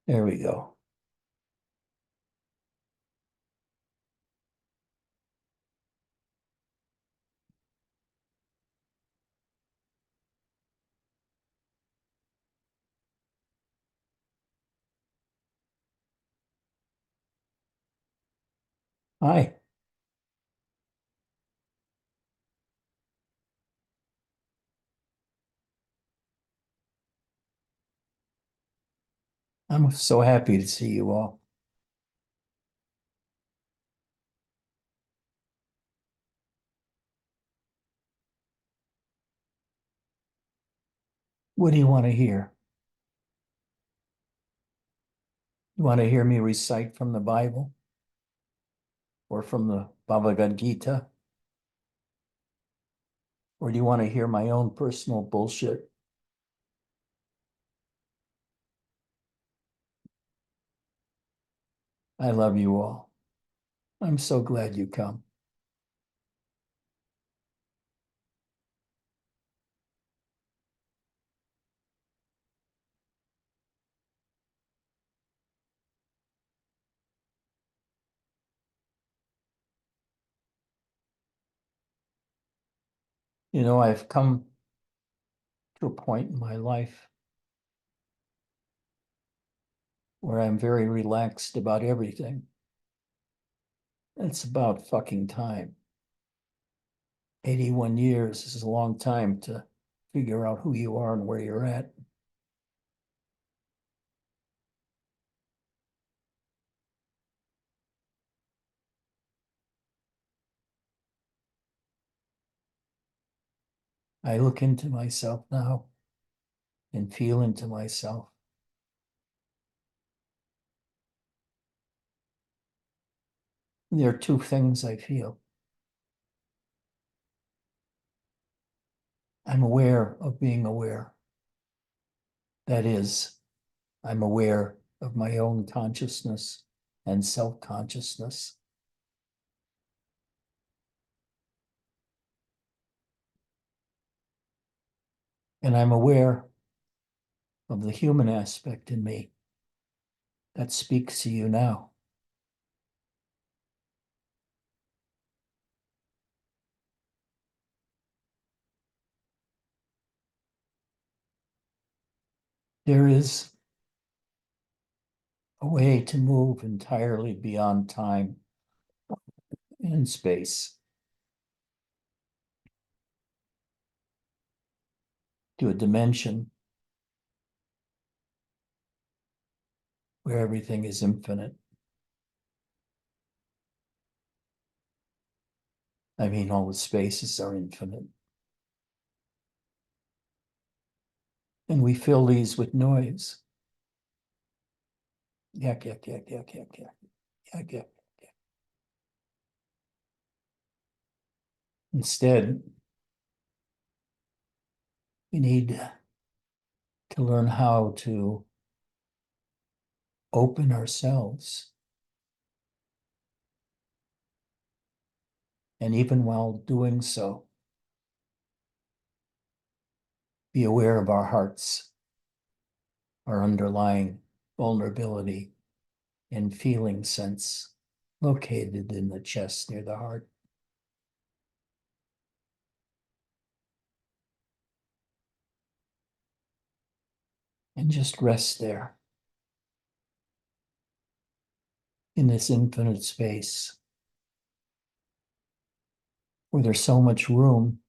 There we go. Hi, I'm so happy to see you all. What do you want to hear? You want to hear me recite from the Bible or from the Bhagavad Gita? Or do you want to hear my own personal bullshit? I love you all. I'm so glad you come. You know, I've come to a point in my life where I'm very relaxed about everything. It's about fucking time. 81 years is a long time to figure out who you are and where you're at. I look into myself now and feel into myself. There are two things I feel. I'm aware of being aware. That is, I'm aware of my own consciousness and self-consciousness. And I'm aware of the human aspect in me that speaks to you now. There is a way to move entirely beyond time and space to a dimension where everything is infinite. I mean, all the spaces are infinite. And we fill these with noise. Yak, yak, yak, yak, yak, yak, yak, yak. Instead, we need to learn how to open ourselves. And even while doing so, be aware of our hearts, our underlying vulnerability and feeling sense located in the chest near the heart. And just rest there in this infinite space where there's so much room,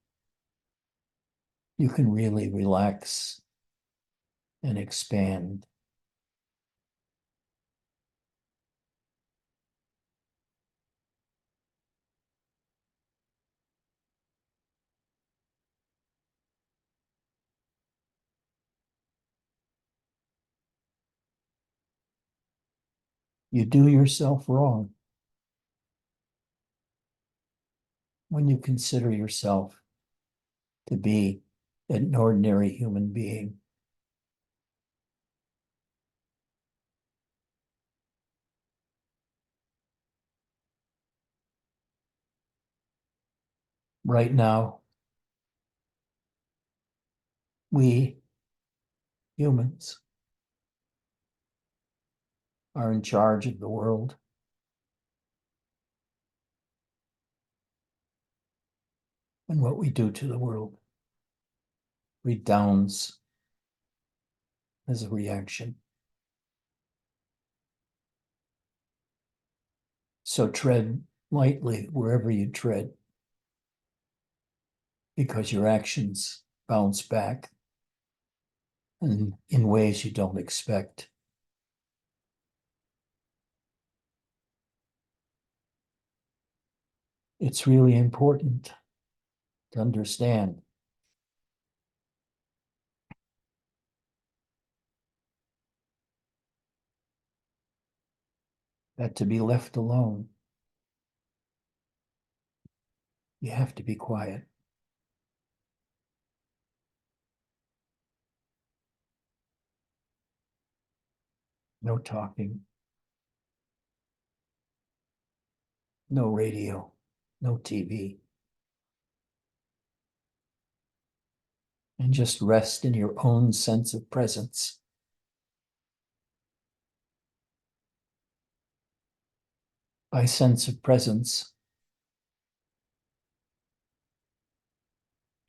you can really relax and expand. You do yourself wrong when you consider yourself to be an ordinary human being. Right now, we humans are in charge of the world. And what we do to the world redounds as a reaction. So tread lightly wherever you tread, because your actions bounce back and in ways you don't expect. It's really important to understand that to be left alone, you have to be quiet. No talking, no radio, no TV. And just rest in your own sense of presence. By sense of presence,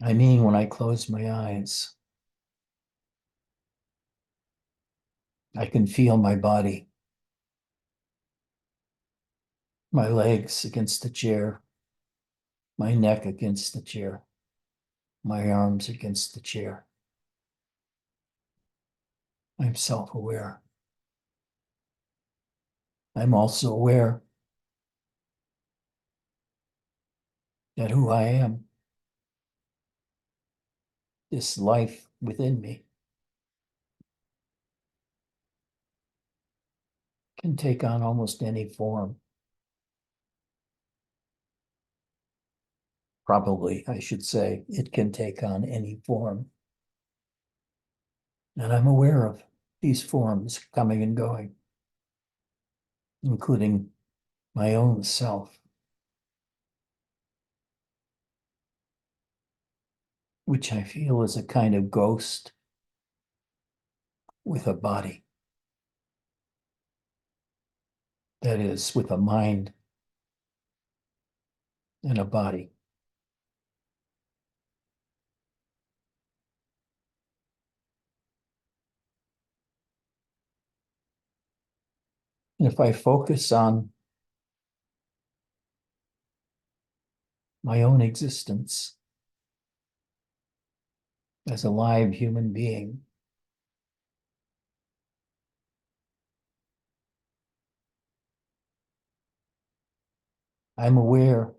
I mean when I close my eyes, I can feel my body, my legs against the chair, my neck against the chair, my arms against the chair. I'm self-aware. I'm also aware that who I am, this life within me, can take on almost any form. Probably, I should say, it can take on any form. And I'm aware of these forms coming and going, including my own self, which I feel is a kind of ghost with a body. That is, with a mind and a body. And if I focus on my own existence as a live human being, I'm aware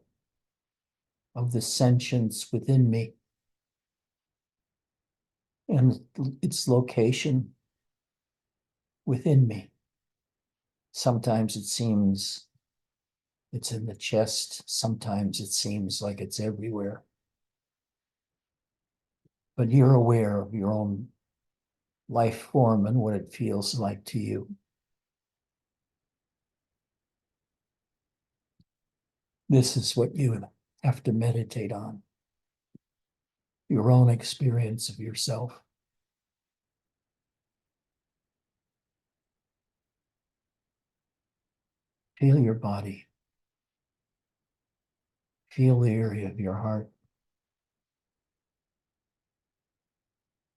of the sentience within me and its location within me. Sometimes it seems it's in the chest. Sometimes it seems like it's everywhere. But you're aware of your own life form and what it feels like to you. This is what you have to meditate on, your own experience of yourself. Feel your body. Feel the area of your heart.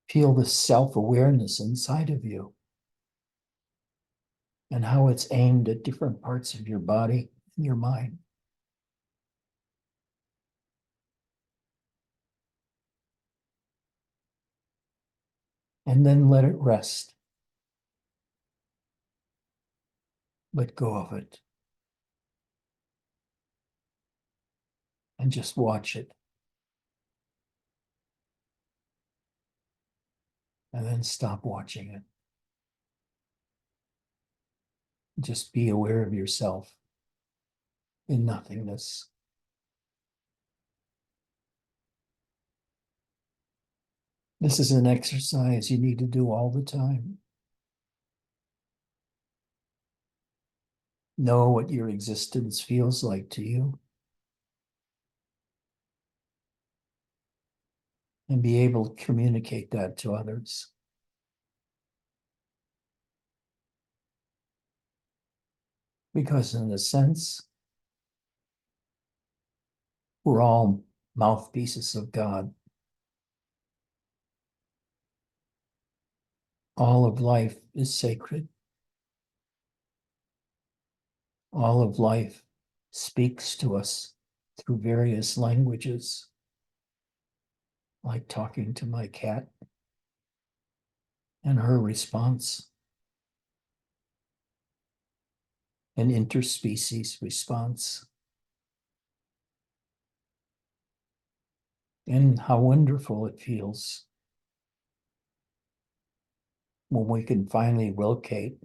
Feel the self-awareness inside of you and how it's aimed at different parts of your body and your mind. And then let it rest. Let go of it. And just watch it. And then stop watching it. Just be aware of yourself in nothingness. This is an exercise you need to do all the time. Know what your existence feels like to you. And be able to communicate that to others. Because in a sense, we're all mouthpieces of God. All of life is sacred. All of life speaks to us through various languages, like talking to my cat and her response, an interspecies response. And how wonderful it feels when we can finally locate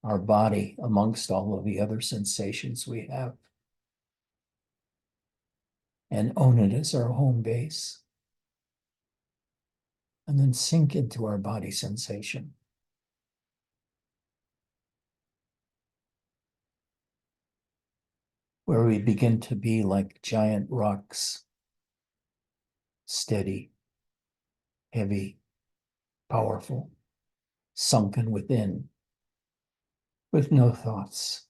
our body amongst all of the other sensations we have and own it as our home base, and then sink into our body sensation. Where we begin to be like giant rocks, steady, heavy, powerful, sunken within, with no thoughts,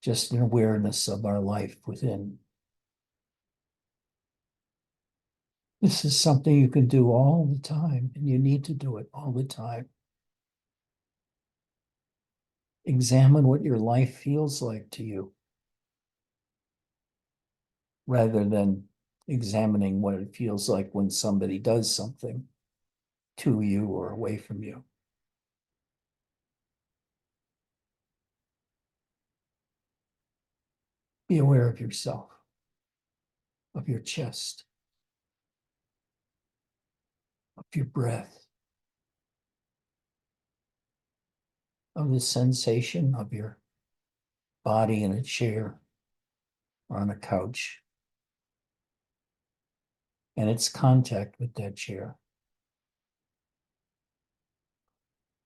just an awareness of our life within. This is something you can do all the time, and you need to do it all the time. Examine what your life feels like to you, rather than examining what it feels like when somebody does something to you or away from you. Be aware of yourself, of your chest, of your breath, of the sensation of your body in a chair or on a couch, and its contact with that chair.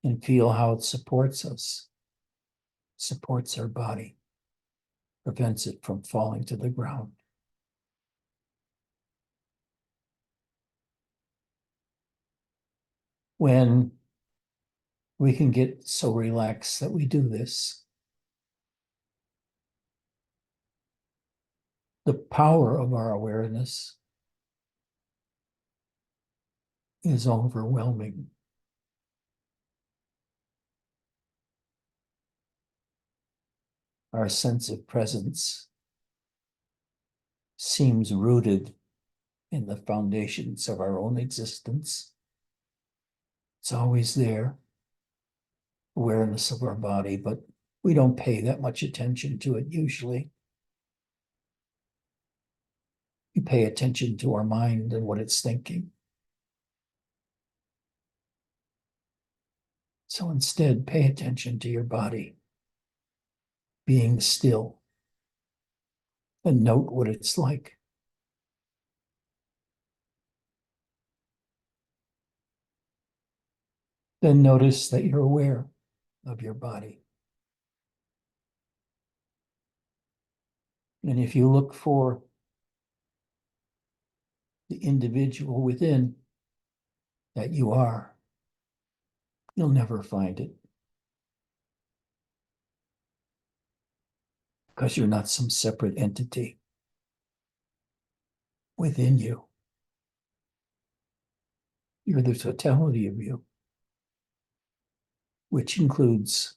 And feel how it supports us, supports our body, prevents it from falling to the ground. When we can get so relaxed that we do this, the power of our awareness is overwhelming. Our sense of presence seems rooted in the foundations of our own existence. It's always there, awareness of our body, but we don't pay that much attention to it usually. We pay attention to our mind and what it's thinking. So instead, pay attention to your body, being still, and note what it's like. Then notice that you're aware of your body. And if you look for the individual within that you are, you'll never find it. Because you're not some separate entity within you. You're the totality of you, which includes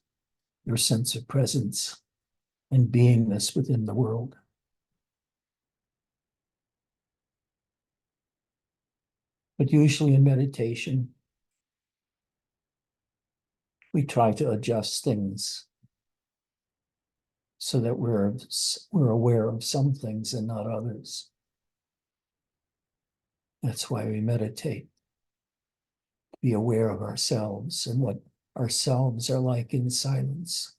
your sense of presence and beingness within the world. But usually in meditation, we try to adjust things so that we're aware of some things and not others. That's why we meditate. Be aware of ourselves and what ourselves are like in silence.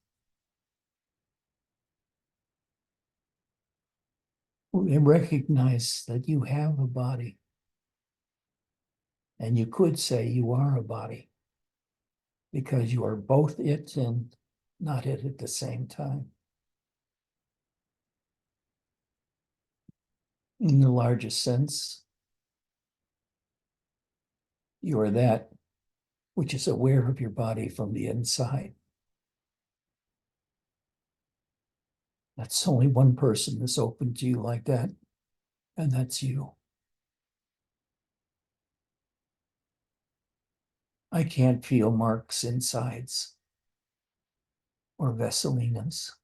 We recognize that you have a body. And you could say you are a body because you are both it and not it at the same time. In the largest sense, you are that which is aware of your body from the inside. That's only one person that's open to you like that, and that's you. I can't feel Mark's insides, or Vesselina's,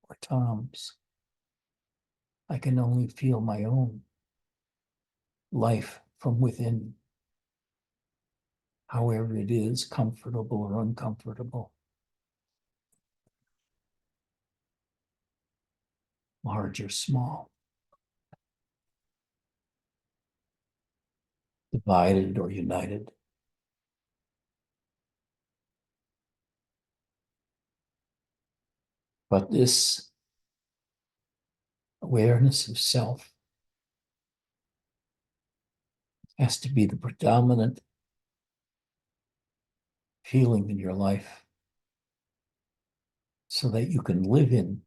or Tom's. I can only feel my own life from within, however it is, comfortable or uncomfortable, large or small, divided or united. But this awareness of self has to be the predominant feeling in your life so that you can live in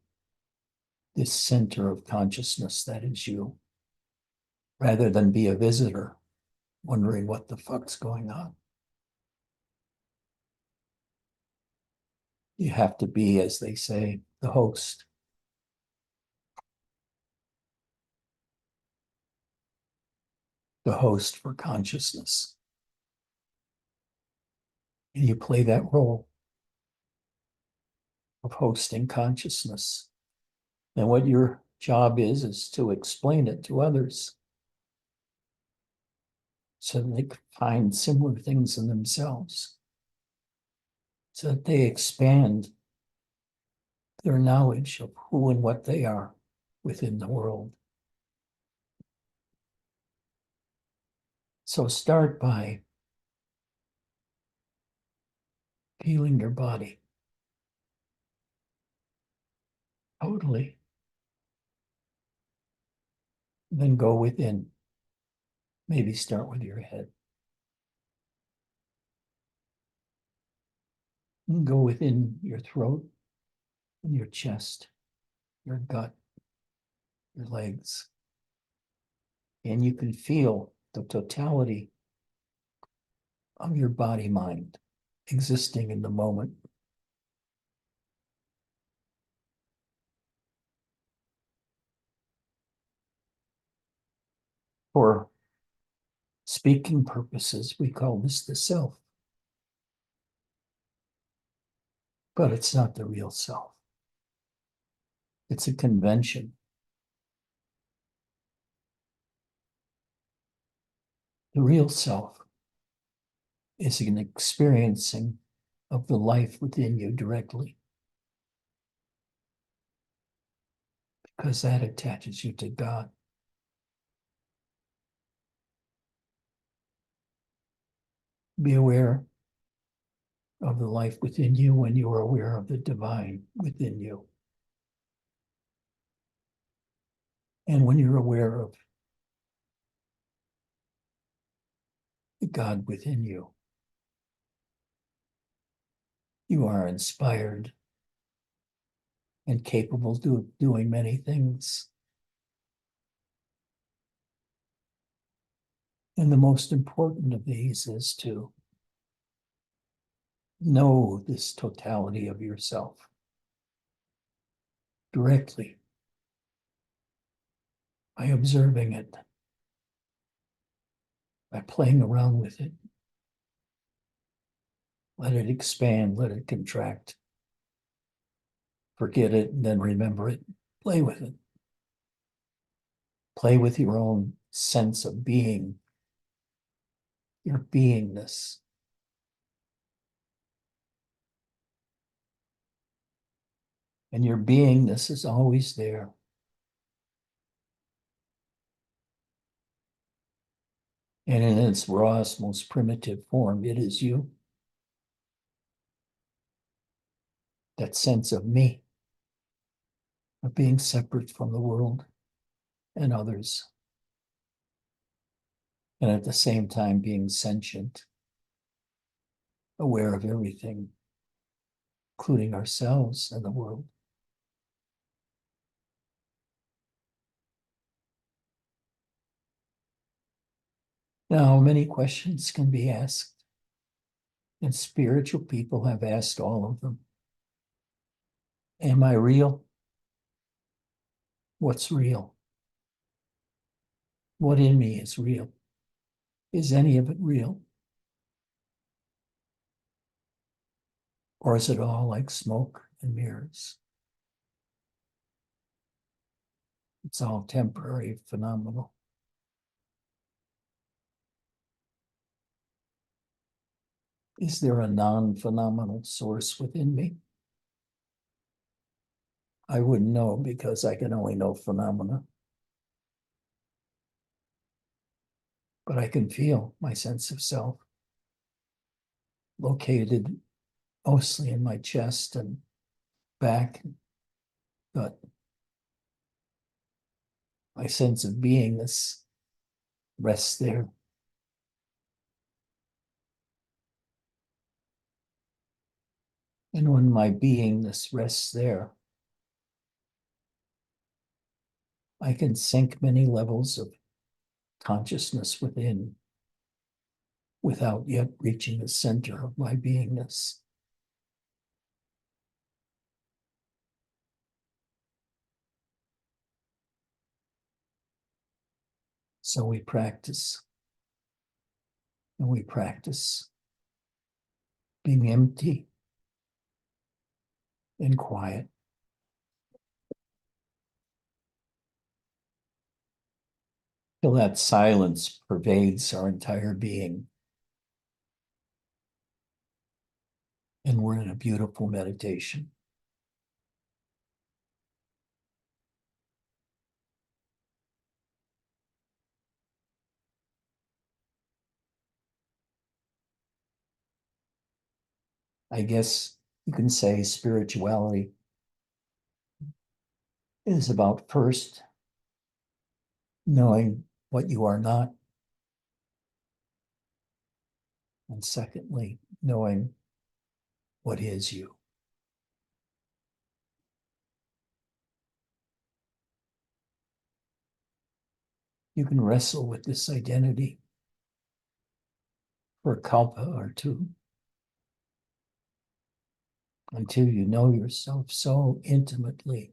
this center of consciousness that is you, rather than be a visitor wondering what the fuck's going on. You have to be, as they say, the host. The host for consciousness. And you play that role of hosting consciousness. And what your job is to explain it to others so that they can find similar things in themselves, so that they expand their knowledge of who and what they are within the world. So start by feeling your body totally. Then go within. Maybe start with your head. And go within your throat and your chest, your gut, your legs. And you can feel the totality of your body mind existing in the moment. For speaking purposes, we call this the self. But it's not the real self. It's a convention. The real self is an experiencing of the life within you directly, because that attaches you to God. Be aware of the life within you when you are aware of the divine within you. And when you're aware of the God within you, you are inspired and capable of doing many things. And the most important of these is to know this totality of yourself directly by observing it, by playing around with it. Let it expand, let it contract. Forget it and then remember it. Play with it. Play with your own sense of being, your beingness. And your beingness is always there. And in its rawest, most primitive form, it is you. That sense of me, of being separate from the world and others. And at the same time being sentient, aware of everything, including ourselves and the world. Now, many questions can be asked, and spiritual people have asked all of them. Am I real? What's real? What in me is real? Is any of it real? Or is it all like smoke and mirrors? It's all temporary, phenomenal. Is there a non-phenomenal source within me? I wouldn't know because I can only know phenomena. But I can feel my sense of self located mostly in my chest and back, but my sense of beingness rests there. And when my beingness rests there, I can sink many levels of consciousness within without yet reaching the center of my beingness. So we practice and we practice being empty and quiet till that silence pervades our entire being. And we're in a beautiful meditation. I guess you can say spirituality is about first knowing what you are not, and secondly, knowing what is you. You can wrestle with this identity for a kalpa or two until you know yourself so intimately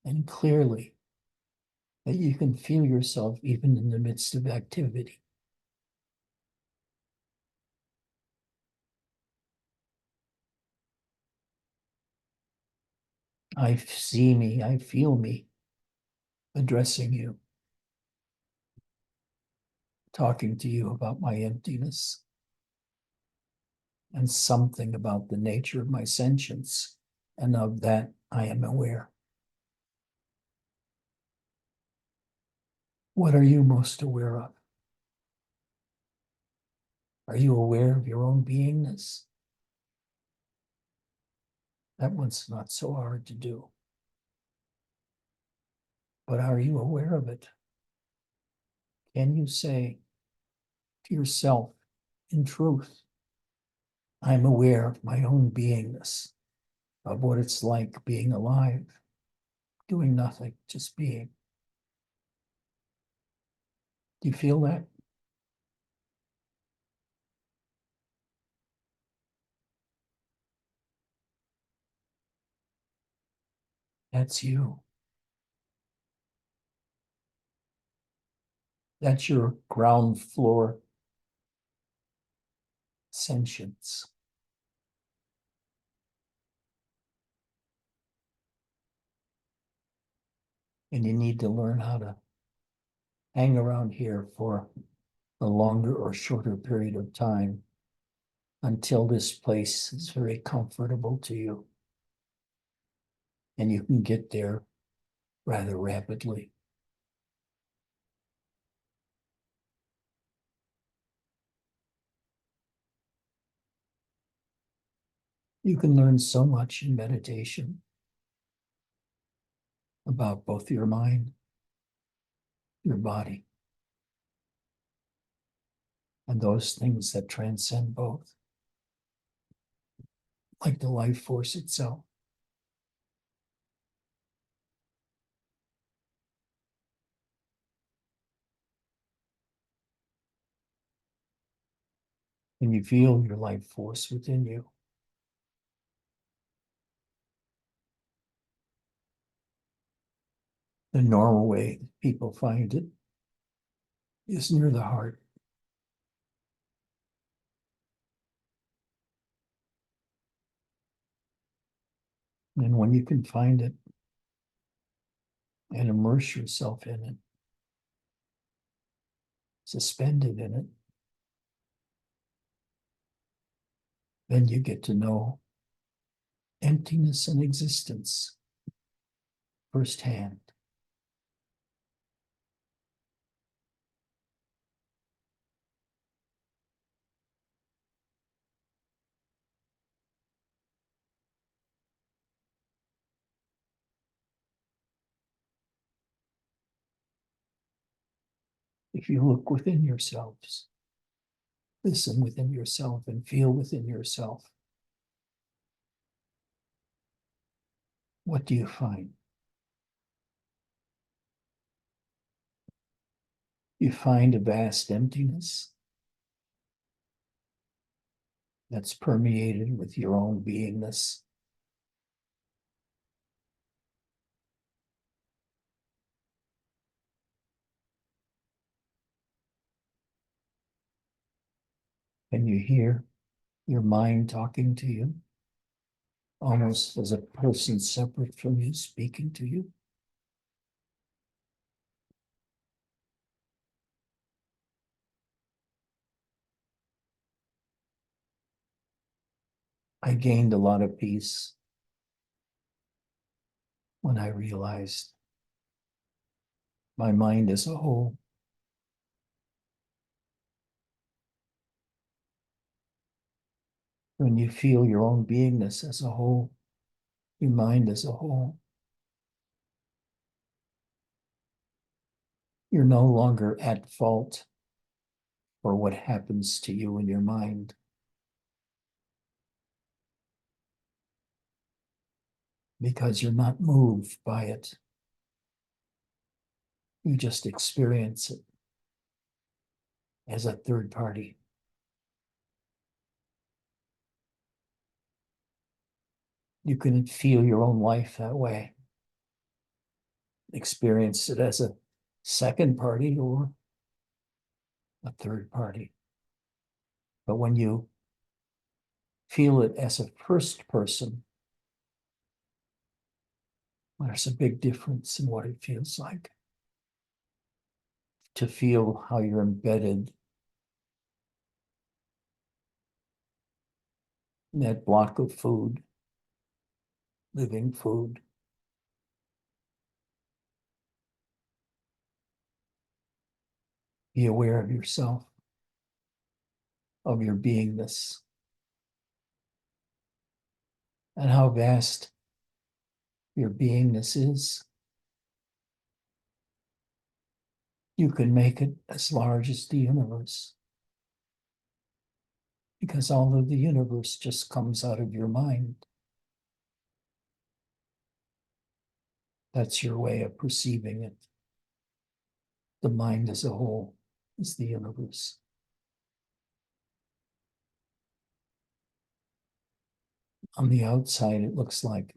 and clearly that you can feel yourself even in the midst of activity. I see me, I feel me addressing you, talking to you about my emptiness and something about the nature of my sentience, and of that I am aware. What are you most aware of? Are you aware of your own beingness? That one's not so hard to do. But are you aware of it? Can you say to yourself, in truth, I'm aware of my own beingness, of what it's like being alive, doing nothing, just being. Do you feel that? That's you. That's your ground floor sentience. And you need to learn how to hang around here for a longer or shorter period of time until this place is very comfortable to you. And you can get there rather rapidly. You can learn so much in meditation about both your mind, your body, and those things that transcend both, like the life force itself. And you feel your life force within you. The normal way people find it is near the heart. And when you can find it and immerse yourself in it, suspended in it, then you get to know emptiness and existence firsthand. If you look within yourselves, listen within yourself and feel within yourself, what do you find? You find a vast emptiness that's permeated with your own beingness. And you hear your mind talking to you, almost as a person separate from you speaking to you. I gained a lot of peace when I realized my mind as a whole. When you feel your own beingness as a whole, your mind as a whole, you're no longer at fault for what happens to you in your mind. Because you're not moved by it. You just experience it as a third party. You can feel your own life that way. Experience it as a second party or a third party. But when you feel it as a first person, there's a big difference in what it feels like. To feel how you're embedded in that block of food, living food. Be aware of yourself, of your beingness, and how vast your beingness is. You can make it as large as the universe, because all of the universe just comes out of your mind. That's your way of perceiving it. The mind as a whole is the universe. On the outside, it looks like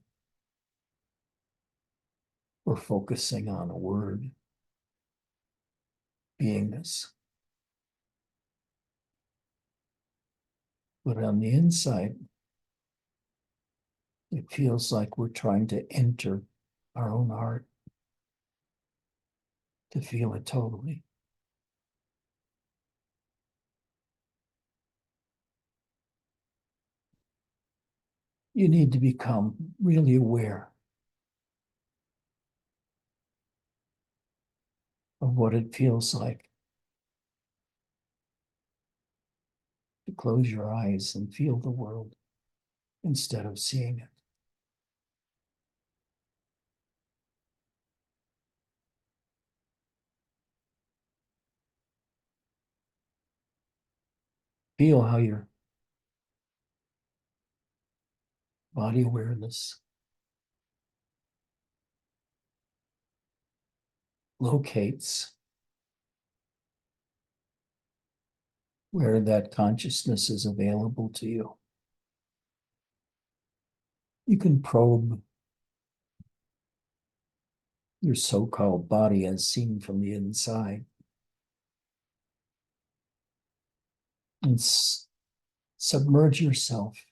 we're focusing on a word, beingness. But on the inside, it feels like we're trying to enter our own heart to feel it totally. You need to become really aware of what it feels like to close your eyes and feel the world instead of seeing it. Feel how your body awareness locates where that consciousness is available to you. You can probe your so-called body as seen from the inside, and submerge yourself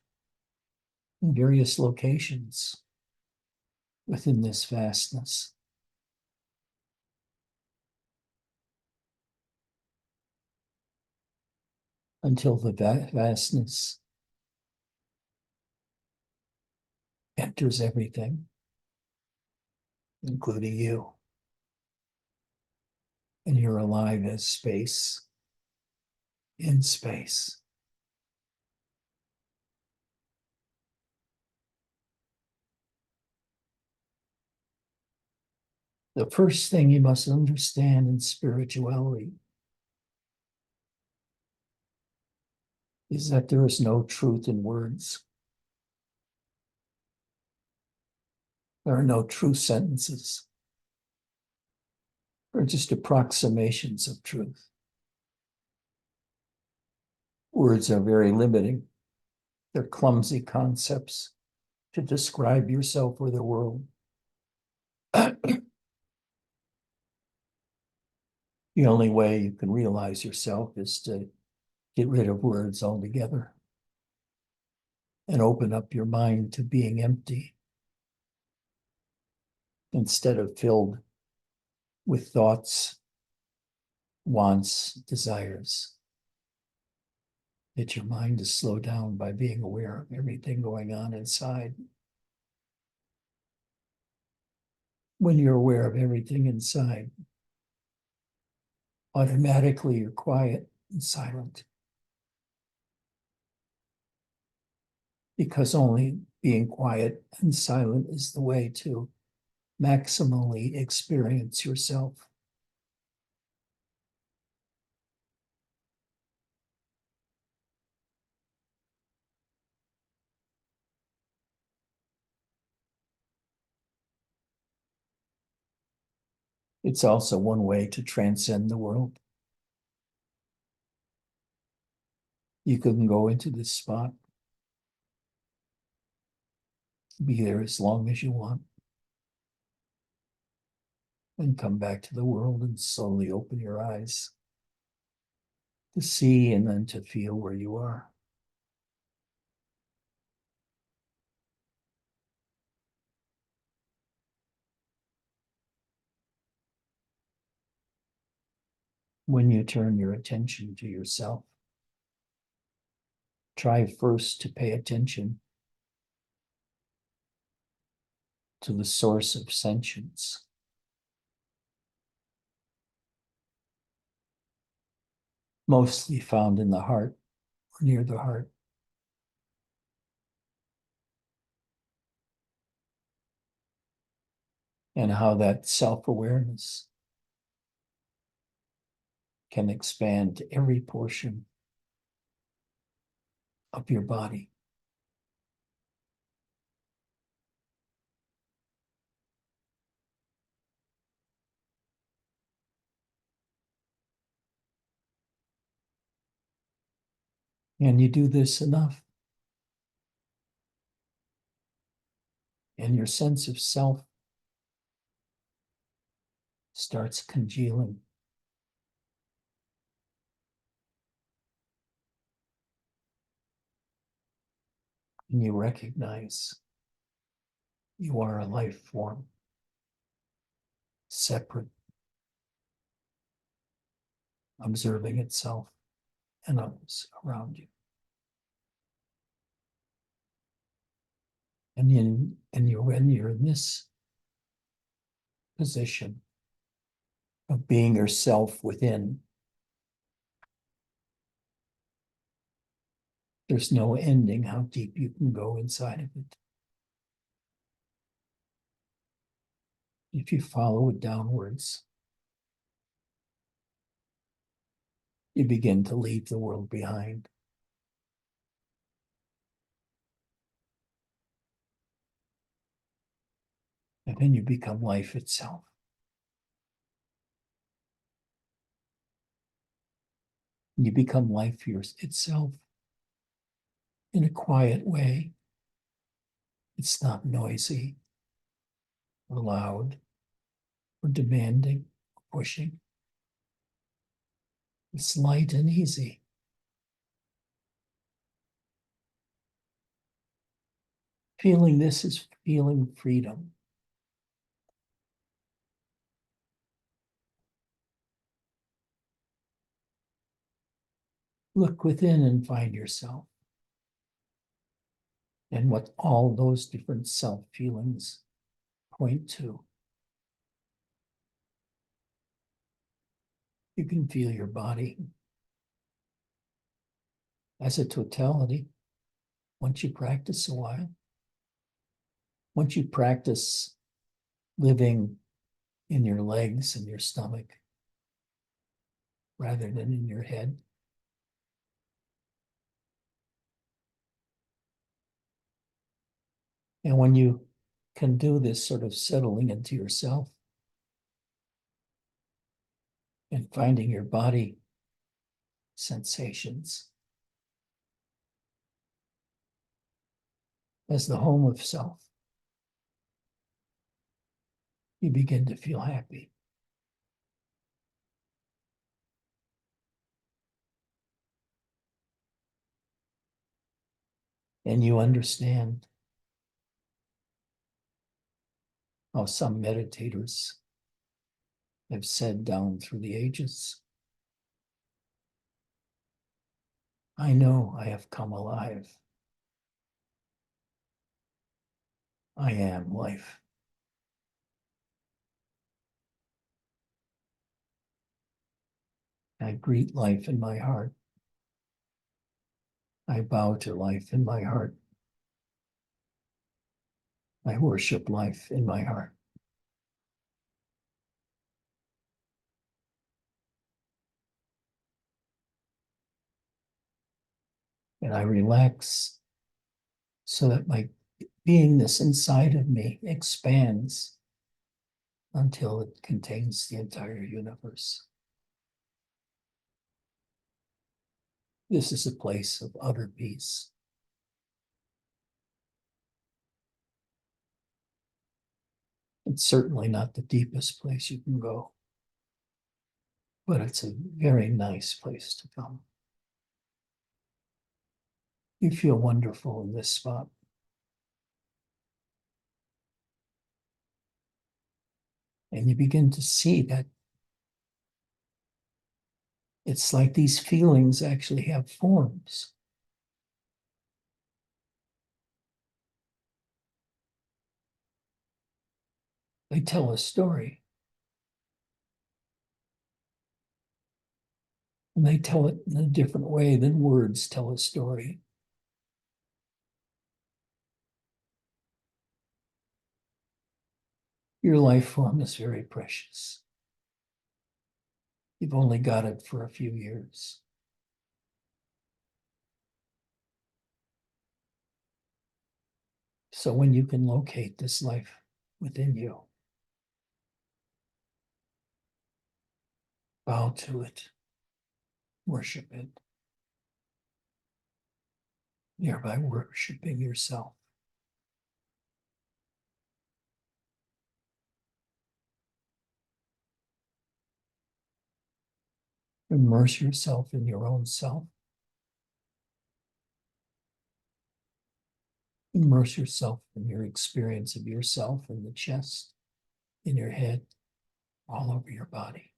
in various locations within this vastness until the vastness enters everything, including you, and you're alive as space in space. The first thing you must understand in spirituality is that there is no truth in words. There are no true sentences. They're just approximations of truth. Words are very limiting. They're clumsy concepts to describe yourself or the world. The only way you can realize yourself is to get rid of words altogether and open up your mind to being empty instead of filled with thoughts, wants, desires. Get your mind to slow down by being aware of everything going on inside. When you're aware of everything inside, automatically you're quiet and silent. Because only being quiet and silent is the way to maximally experience yourself. It's also one way to transcend the world. You can go into this spot, be there as long as you want, and come back to the world and slowly open your eyes to see and then to feel where you are. When you turn your attention to yourself, try first to pay attention to the source of sentience. Mostly found in the heart or near the heart. And how that self-awareness can expand to every portion of your body. And you do this enough, and your sense of self starts congealing. And you recognize you are a life form, separate, observing itself and others around you. And when you're in this position of being yourself within, there's no ending how deep you can go inside of it. If you follow it downwards, you begin to leave the world behind. And then you become life itself. You become life itself in a quiet way. It's not noisy or loud. or demanding, or pushing. It's light and easy. Feeling this is feeling freedom. Look within and find yourself and what all those different self feelings point to. You can feel your body as a totality once you practice a while. Once you practice living in your legs and your stomach rather than in your head. And when you can do this sort of settling into yourself and finding your body sensations as the home of self, you begin to feel happy. And you understand how some meditators have said down through the ages, I know I have come alive. I am life. I greet life in my heart. I bow to life in my heart. I worship life in my heart. And I relax so that my beingness inside of me expands until it contains the entire universe. This is a place of utter peace. It's certainly not the deepest place you can go, but it's a very nice place to come. You feel wonderful in this spot. And you begin to see that it's like these feelings actually have forms. They tell a story. And they tell it in a different way than words tell a story. Your life form is very precious. You've only got it for a few years. So when you can locate this life within you, bow to it, worship it, thereby worshiping yourself. Immerse yourself in your own self. Immerse yourself in your experience of yourself in the chest, in your head, all over your body.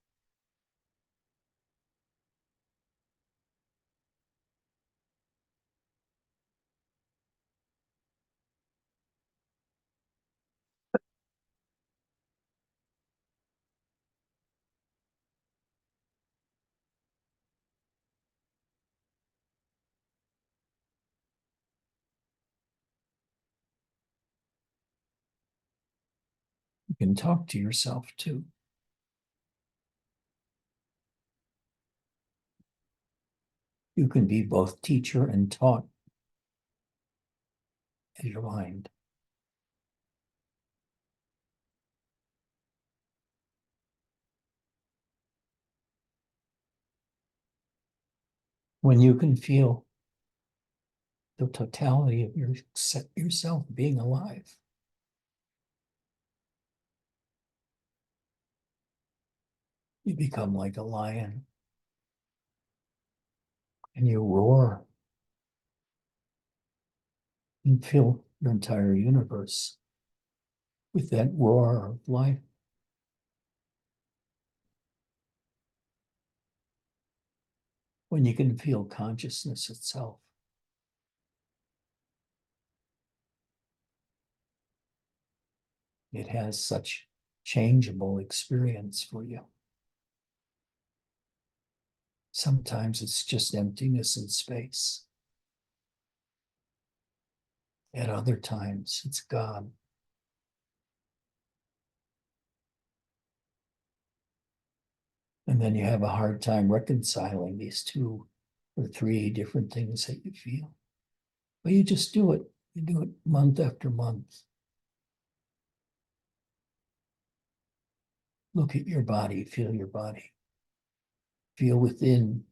You can talk to yourself too. You can be both teacher and taught in your mind. When you can feel the totality of yourself being alive, You become like a lion and you roar and fill your entire universe with that roar of life. When you can feel consciousness itself, it has such changeable experience for you. Sometimes it's just emptiness and space. At other times, it's God. And then you have a hard time reconciling these two or three different things that you feel. But you just do it. You do it month after month. Look at your body, feel your body. Feel within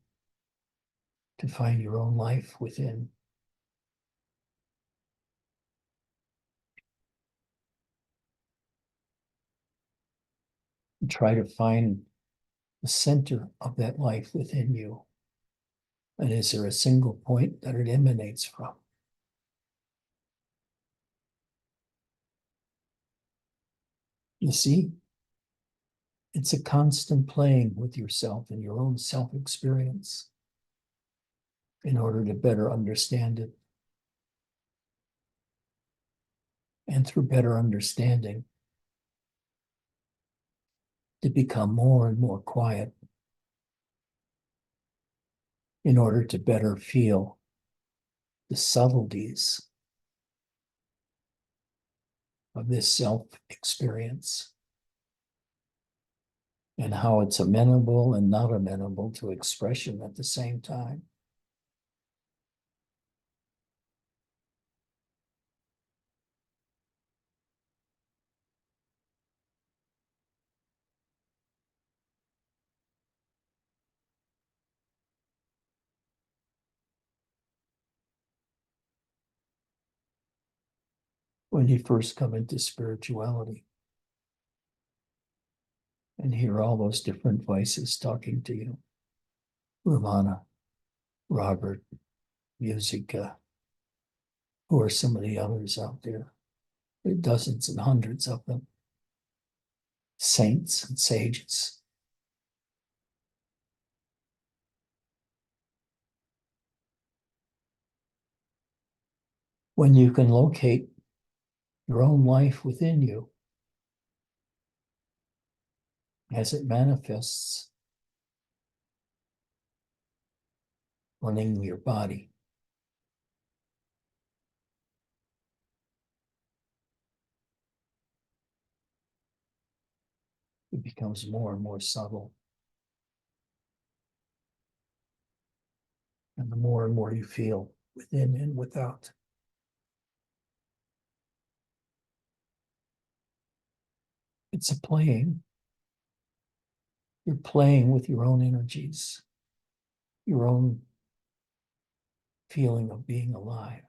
to find your own life within. And try to find the center of that life within you. And is there a single point that it emanates from? You see, it's a constant playing with yourself and your own self-experience in order to better understand it. And through better understanding, to become more and more quiet in order to better feel the subtleties of this self-experience and how it's amenable and not amenable to expression at the same time. When you first come into spirituality and hear all those different voices talking to you, Ramana, Robert, Muzika, who are some of the others out there? There are dozens and hundreds of them, saints and sages. When you can locate your own life within you as it manifests, running your body, it becomes more and more subtle. And the more and more you feel within and without. It's a playing. You're playing with your own energies, your own feeling of being alive,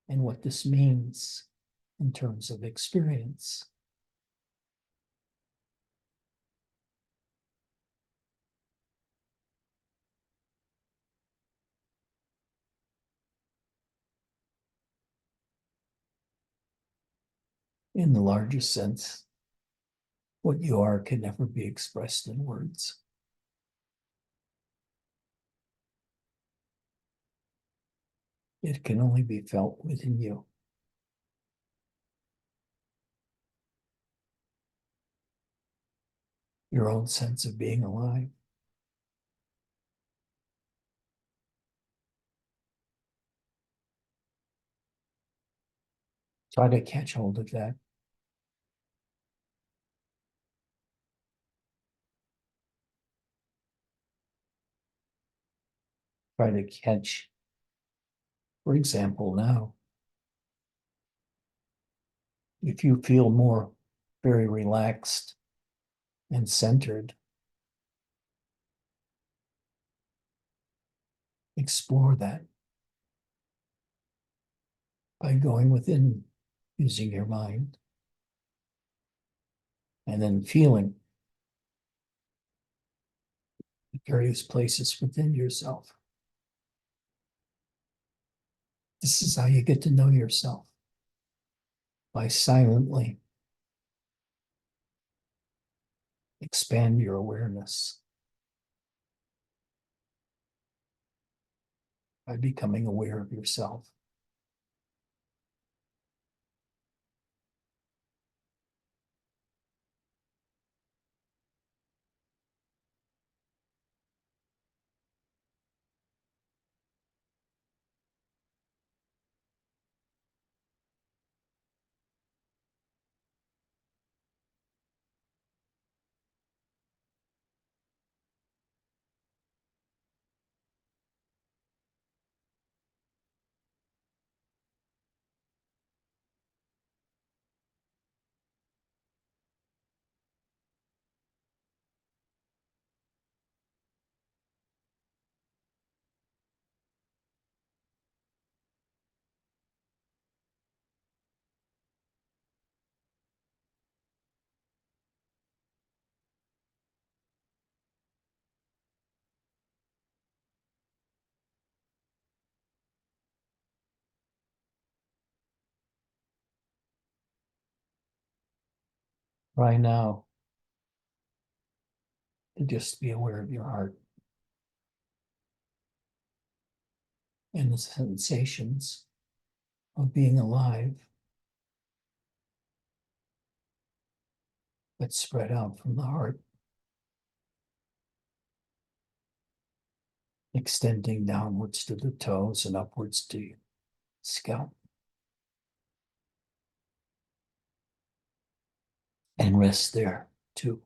and what this means in terms of experience. In the largest sense, what you are can never be expressed in words. It can only be felt within you. Your own sense of being alive. Try to catch hold of that. Try to catch, for example, now, if you feel more very relaxed and centered, explore that by going within, using your mind, and then feeling various places within yourself. This is how you get to know yourself, by silently expand your awareness, by becoming aware of yourself. Right now, to just be aware of your heart and the sensations of being alive that spread out from the heart, extending downwards to the toes and upwards to your scalp. And rest there too.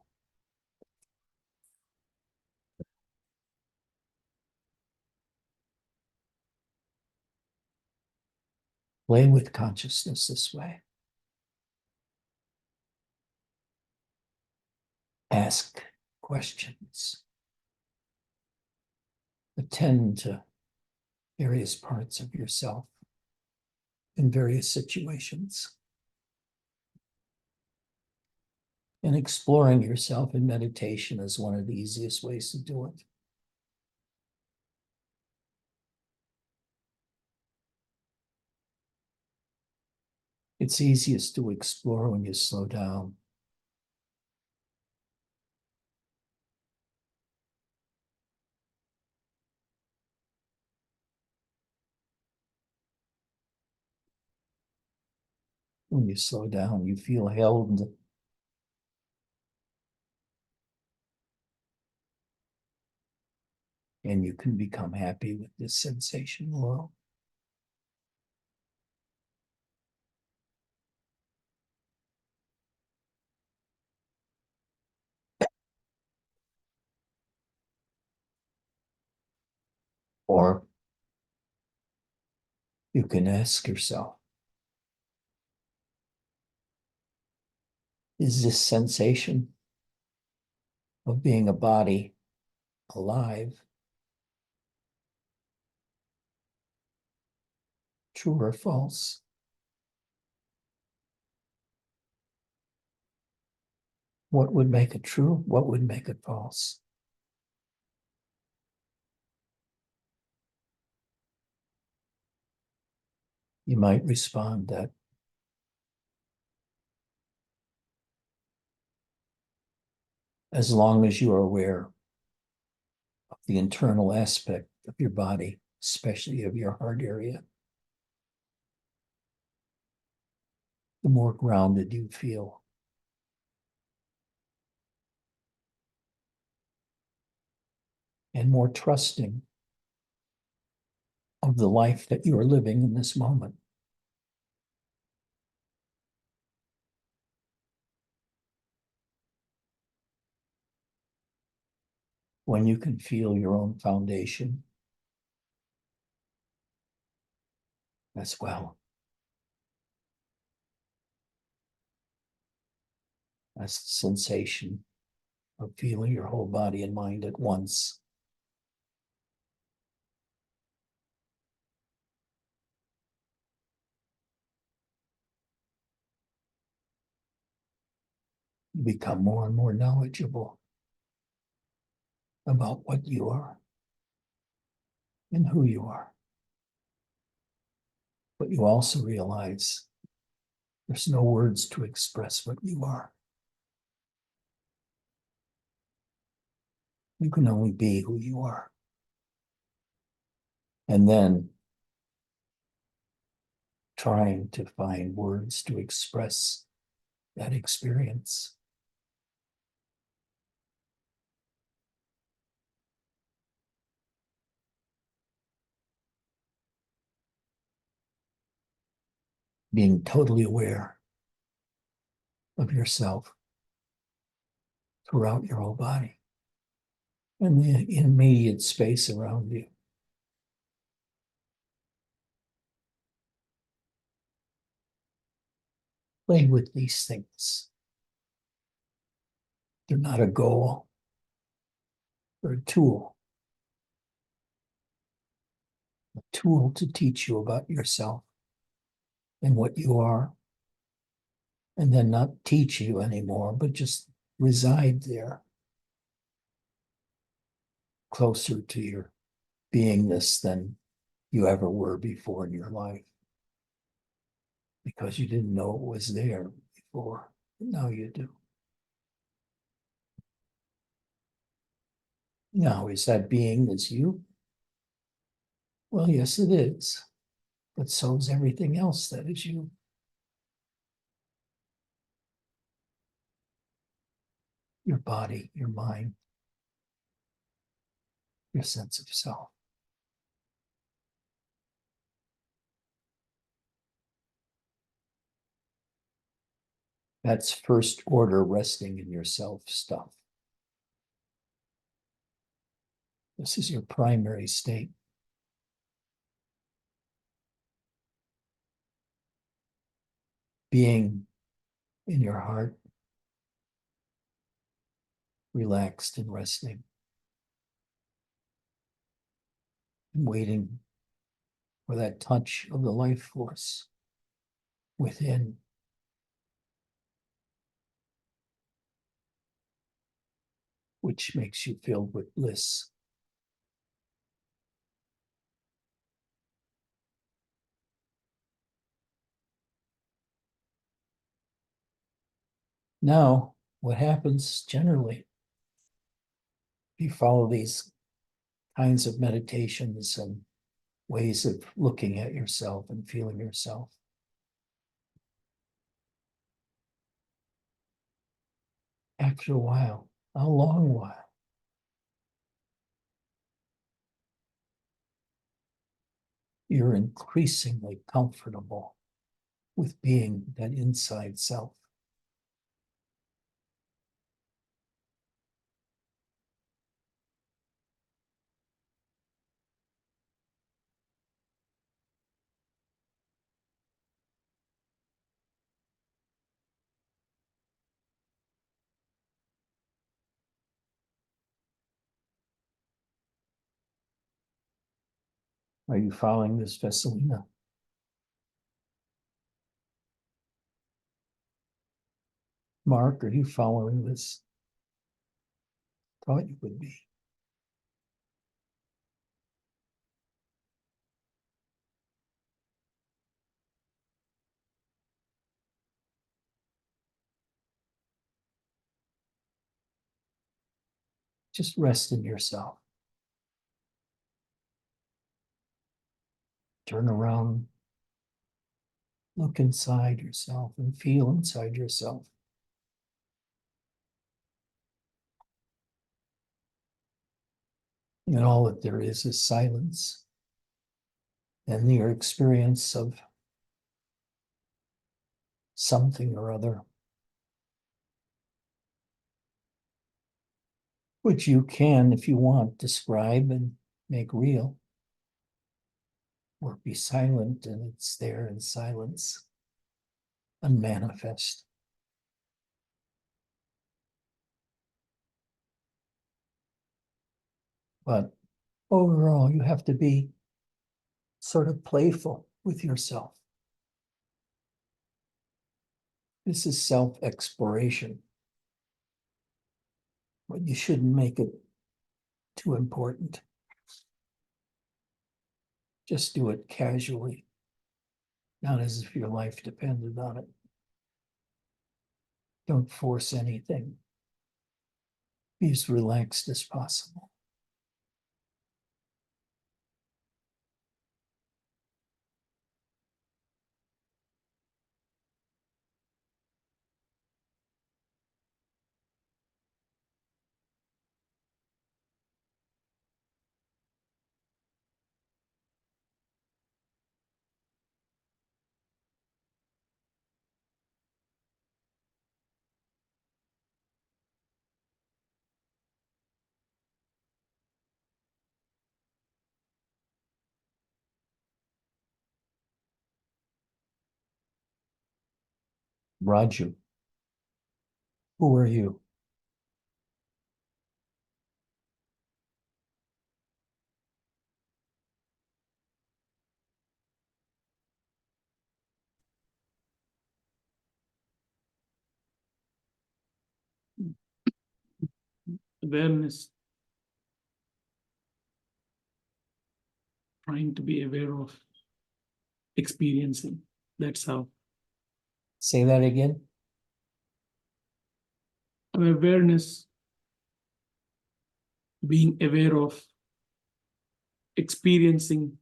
Play with consciousness this way. Ask questions. Attend to various parts of yourself in various situations. And exploring yourself in meditation is one of the easiest ways to do it. It's easiest to explore when you slow down. When you slow down, you feel held and you can become happy with this sensation world. Or you can ask yourself, is this sensation of being a body alive true or false? What would make it true? What would make it false? You might respond that as long as you are aware of the internal aspect of your body, especially of your heart area, the more grounded you feel. And more trusting of the life that you are living in this moment. When you can feel your own foundation as well as the sensation of feeling your whole body and mind at once. You become more and more knowledgeable about what you are and who you are. But you also realize there's no words to express what you are. You can only be who you are. And then trying to find words to express that experience. Being totally aware of yourself throughout your whole body and the immediate space around you. Play with these things. They're not a goal, they're a tool. A tool to teach you about yourself and what you are, and then not teach you anymore, but just reside there, closer to your beingness than you ever were before in your life, because you didn't know it was there before, but now you do. Now, is that beingness you? Well, yes, it is, but so is everything else that is you. Your body, your mind, your sense of self. That's first order resting in yourself stuff. This is your primary state. Being in your heart, relaxed and resting, and waiting for that touch of the life force within. Which makes you filled with bliss. Now, what happens generally, if you follow these kinds of meditations and ways of looking at yourself and feeling yourself, after a while, a long while, you're increasingly comfortable with being that inside self. Are you following this, Vesselina? Mark, are you following this? Thought you would be. Just rest in yourself. Turn around, look inside yourself and feel inside yourself. And all that there is silence and your experience of something or other, which you can, if you want, describe and make real, or be silent and it's there in silence, unmanifest. But overall, you have to be sort of playful with yourself. This is self-exploration. But you shouldn't make it too important. Just do it casually, not as if your life depended on it. Don't force anything. Be as relaxed as possible. Raju, who are you? Awareness. Trying to be aware of experiencing. That's how. Say that again. Awareness, being aware of experiencing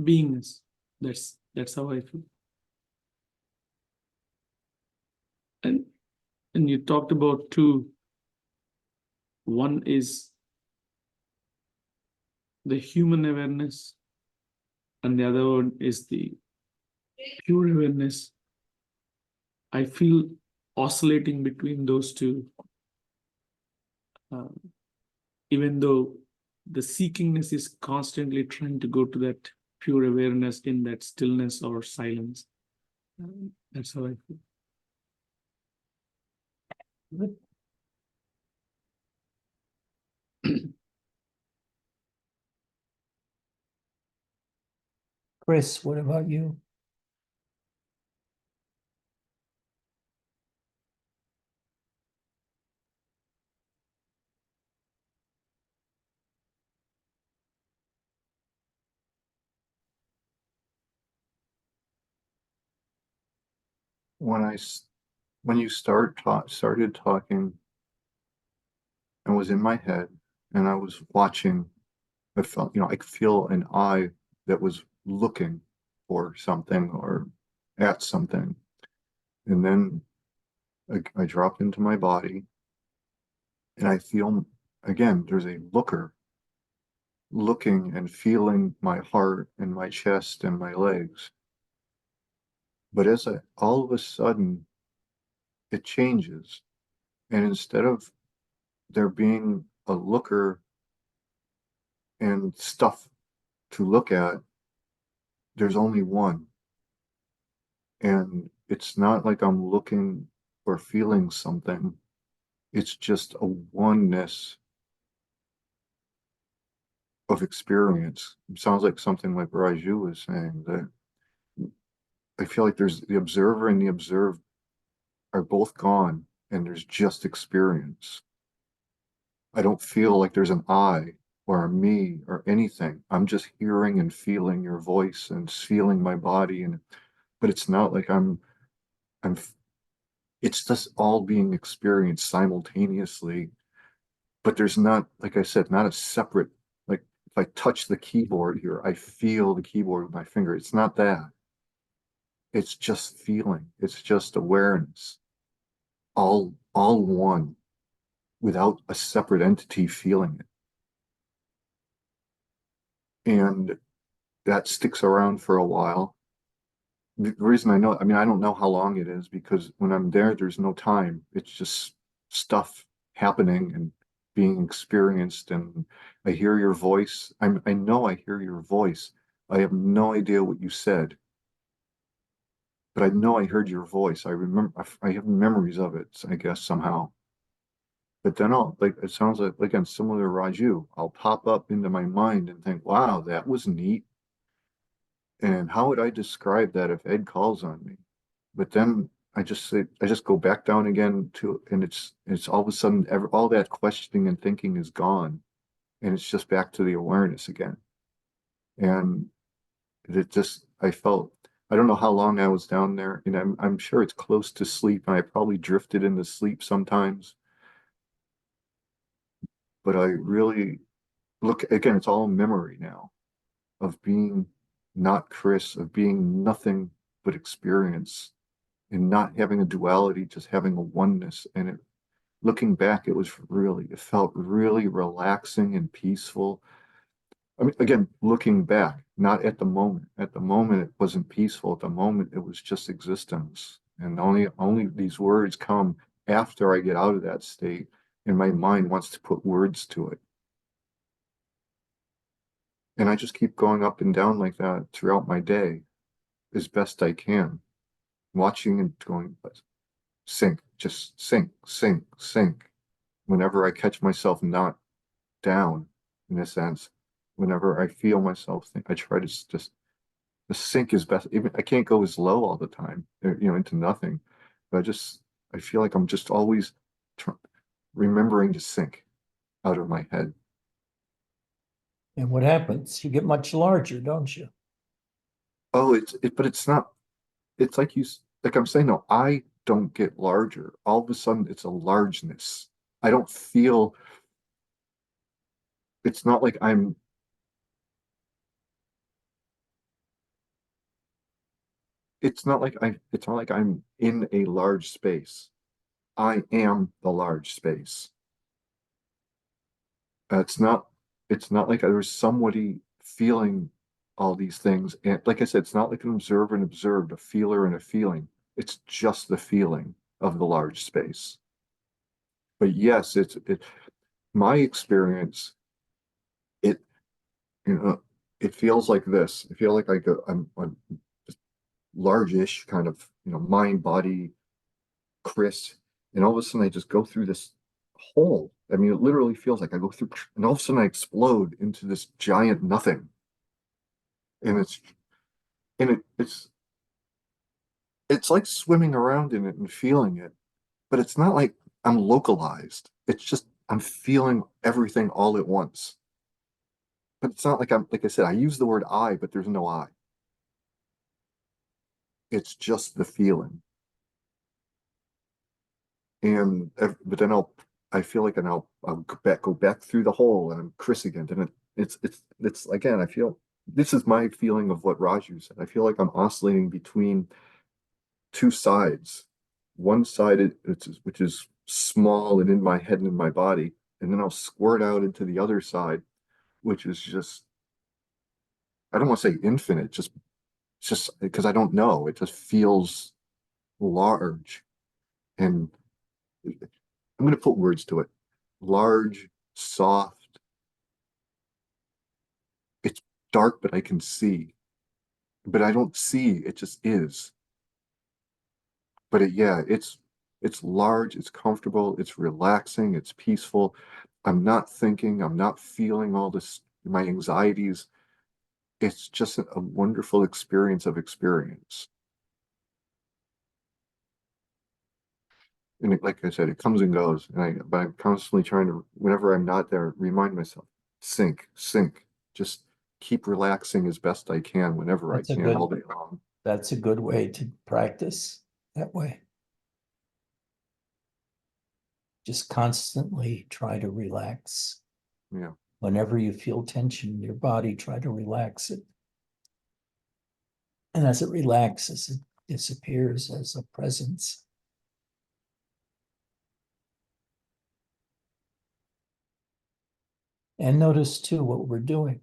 beingness. That's how I feel. And you talked about two. One is the human awareness, and the other one is the pure awareness. I feel oscillating between those two, even though the seekingness is constantly trying to go to that pure awareness in that stillness or silence. That's how I feel. Good. Chris, what about you? When you started talking, I was in my head and I was watching. I felt, I could feel an eye that was looking for something or at something. And then I dropped into my body and I feel, again, there's a looker looking and feeling my heart and my chest and my legs. But all of a sudden, it changes. And instead of there being a looker and stuff to look at, there's only one. And it's not like I'm looking or feeling something. It's just a oneness of experience. It sounds like something like Raju was saying, that I feel like there's the observer and the observed are both gone and there's just experience. I don't feel like there's an I or a me or anything. I'm just hearing and feeling your voice and feeling my body, but it's not like I'm it's just all being experienced simultaneously. But there's not, like I said, not a separate, like if I touch the keyboard here, I feel the keyboard with my finger. It's not that. It's just feeling. It's just awareness. All one without a separate entity feeling it. And that sticks around for a while. The reason I know, I mean, I don't know how long it is because when I'm there, there's no time. It's just stuff happening and being experienced. And I hear your voice. I know I hear your voice. I have no idea what you said, but I know I heard your voice. I remember, I have memories of it, I guess, somehow. But then it sounds like, again, similar to Raju, I'll pop up into my mind and think, wow, that was neat. And how would I describe that if Ed calls on me? But then I just go back down again and it's all of a sudden all that questioning and thinking is gone, and it's just back to the awareness again. And I felt, I don't know how long I was down there, and I'm sure it's close to sleep, and I probably drifted into sleep sometimes. But I really look again, it's all memory now of being not Chris, of being nothing but experience, and not having a duality, just having a oneness. And looking back, it felt really relaxing and peaceful. I mean, again, looking back, not at the moment. At the moment, it wasn't peaceful. At the moment, it was just existence. And only these words come after I get out of that state, and my mind wants to put words to it. And I just keep going up and down like that throughout my day as best I can, watching and going, sink, just sink, sink, sink. Whenever I catch myself not down, in a sense, whenever I feel myself, I try to just the sink is best. Even I can't go as low all the time, into nothing. But I feel like I'm just always remembering to sink out of my head. And what happens? You get much larger, don't you? Oh, but it's not. It's like I'm saying, no, I don't get larger. All of a sudden, it's a largeness. I don't feel. It's not like I'm. It's not like I. It's not like I'm in a large space. I am the large space. It's not. It's not like there's somebody feeling all these things. And like I said, it's not like an observer and observed, a feeler and a feeling. It's just the feeling of the large space. But yes, my experience. It you know it feels like this. I feel like I'm just largish kind of mind body Chris, and all of a sudden I just go through this hole. I mean, it literally feels like I go through, and all of a sudden I explode into this giant nothing, and it's like swimming around in it and feeling it, but it's not like I'm localized. It's just I'm feeling everything all at once. But it's not like like I said, I use the word I, but there's no I. It's just the feeling. And but then I feel like, and I'll go back through the hole, and I'm Chris again. And it's again, I feel this is my feeling of what Raju said. I feel like I'm oscillating between two sides. One side which is small and in my head and in my body, and then I'll squirt out into the other side, which is just, I don't want to say infinite, just because I don't know. It just feels large, and I'm going to put words to it. Large, soft. It's dark, but I can see. But I don't see. It just is. But yeah, it's large. It's comfortable. It's relaxing. It's peaceful. I'm not thinking. I'm not feeling all this, my anxieties. It's just a wonderful experience of experience. And like I said, it comes and goes. But I'm constantly trying to, whenever I'm not there, remind myself, sink, sink. Just keep relaxing as best I can whenever I can all day long. That's a good way to practice that way. Just constantly try to relax. Yeah. Whenever you feel tension in your body, try to relax it. And as it relaxes, it disappears as a presence. And notice too what we're doing.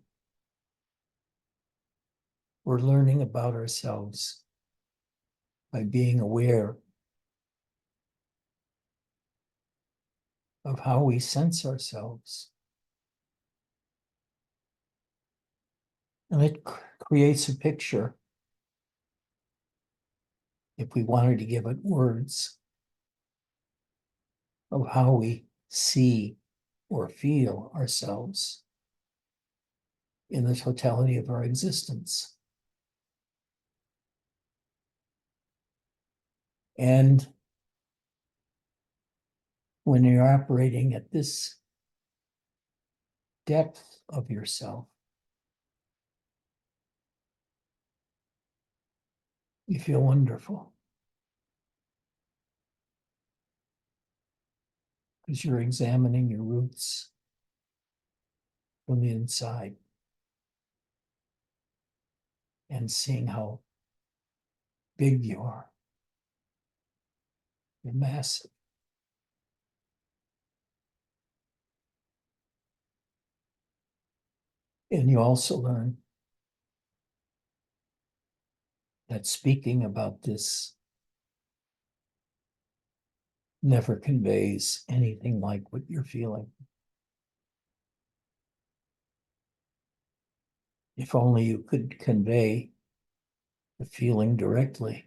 We're learning about ourselves by being aware of how we sense ourselves. And it creates a picture, if we wanted to give it words, of how we see or feel ourselves in the totality of our existence. And when you're operating at this depth of yourself, you feel wonderful because you're examining your roots from the inside and seeing how big you are. You're massive. And you also learn that speaking about this never conveys anything like what you're feeling. If only you could convey the feeling directly.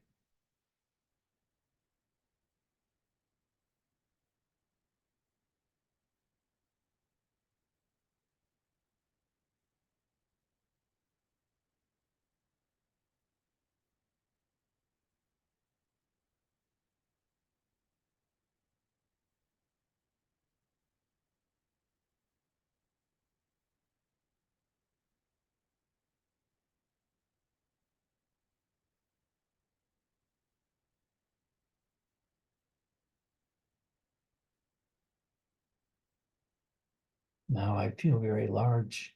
Now I feel very large,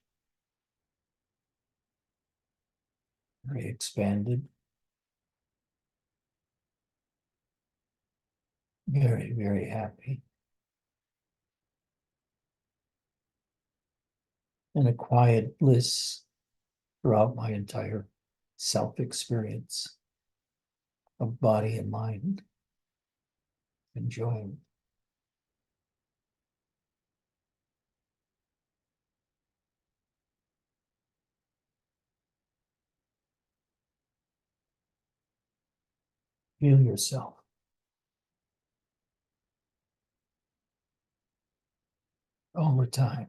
very expanded, very, very happy. And a quiet bliss throughout my entire self-experience of body and mind, enjoying. Feel yourself. All the time,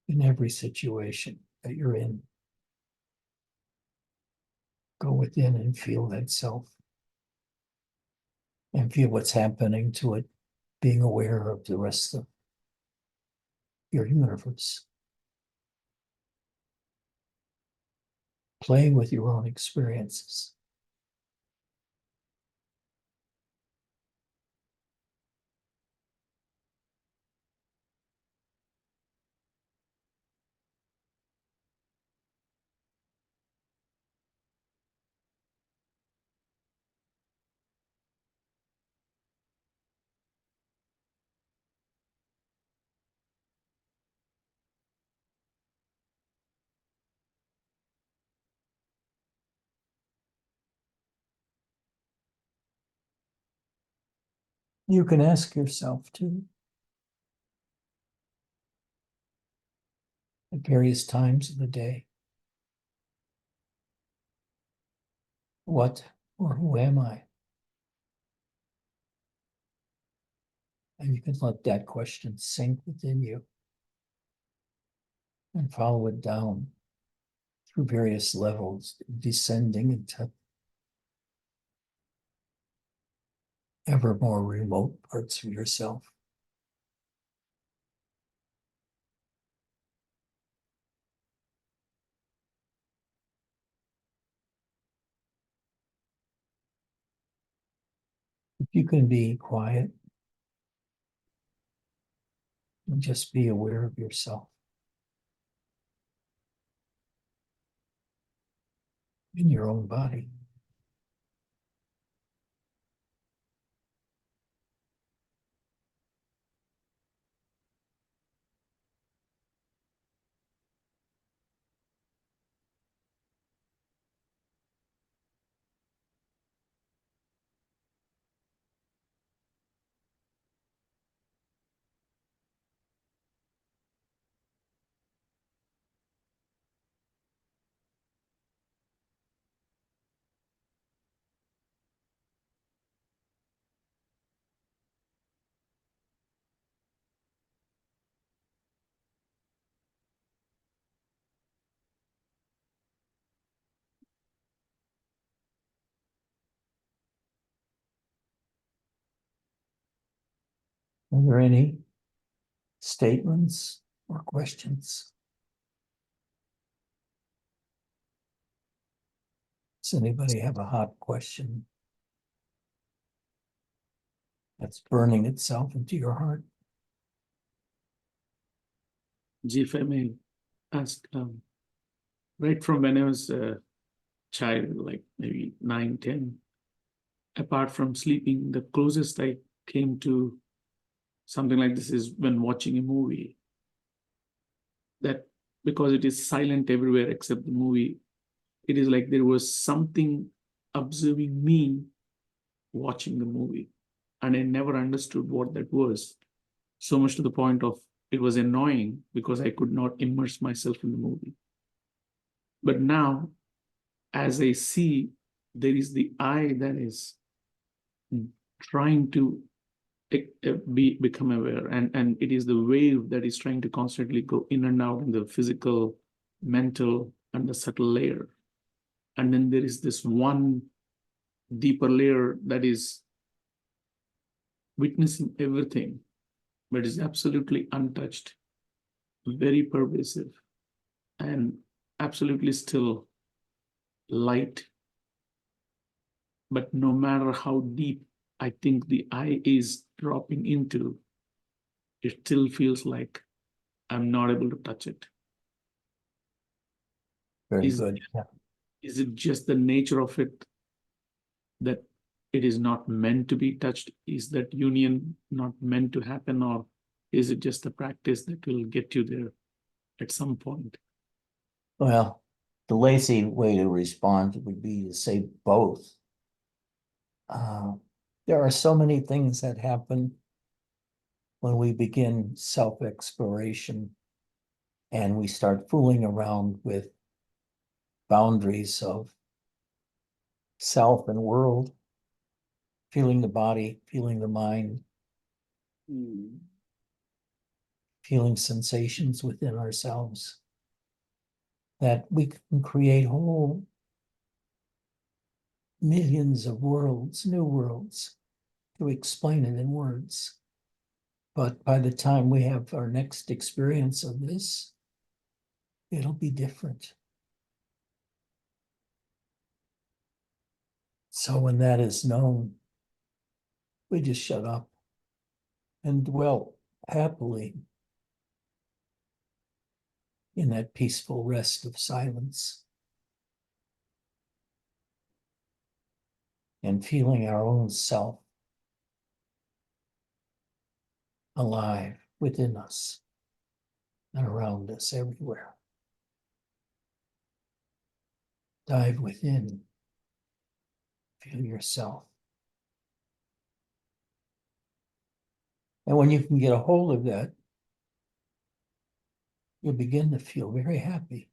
in every situation that you're in. Go within and feel that self and feel what's happening to it, being aware of the rest of your universe. Playing with your own experiences. You can ask yourself too, at various times of the day, what or who am I? And you can let that question sink within you and follow it down through various levels, descending into ever more remote parts of yourself. If you can be quiet and just be aware of yourself in your own body. Are there any statements or questions? Does anybody have a hot question that's burning itself into your heart? If I may ask, right from when I was a child, like maybe 9, 10, apart from sleeping, the closest I came to something like this is when watching a movie. That because it is silent everywhere except the movie, it is like there was something observing me watching the movie. And I never understood what that was. So much to the point of it was annoying because I could not immerse myself in the movie. But now, as I see, there is the I that is trying to become aware, and it is the wave that is trying to constantly go in and out in the physical, mental, and the subtle layer. And then there is this one deeper layer that is witnessing everything, but is absolutely untouched, very pervasive, and absolutely still light. But no matter how deep I think the I is dropping into, it still feels like I'm not able to touch it. Very Is, good. Yeah. is it just the nature of it that it is not meant to be touched? Is that union not meant to happen? Or is it just a practice that will get you there at some point? Well, the lazy way to respond would be to say both. There are so many things that happen when we begin self-exploration and we start fooling around with boundaries of self and world, feeling the body, feeling the mind, feeling sensations within ourselves, that we can create whole millions of worlds, new worlds, to explain it in words. But by the time we have our next experience of this, it'll be different. So when that is known, we just shut up and dwell happily in that peaceful rest of silence and feeling our own self alive within us and around us everywhere. Dive within, feel yourself. And when you can get a hold of that, you'll begin to feel very happy.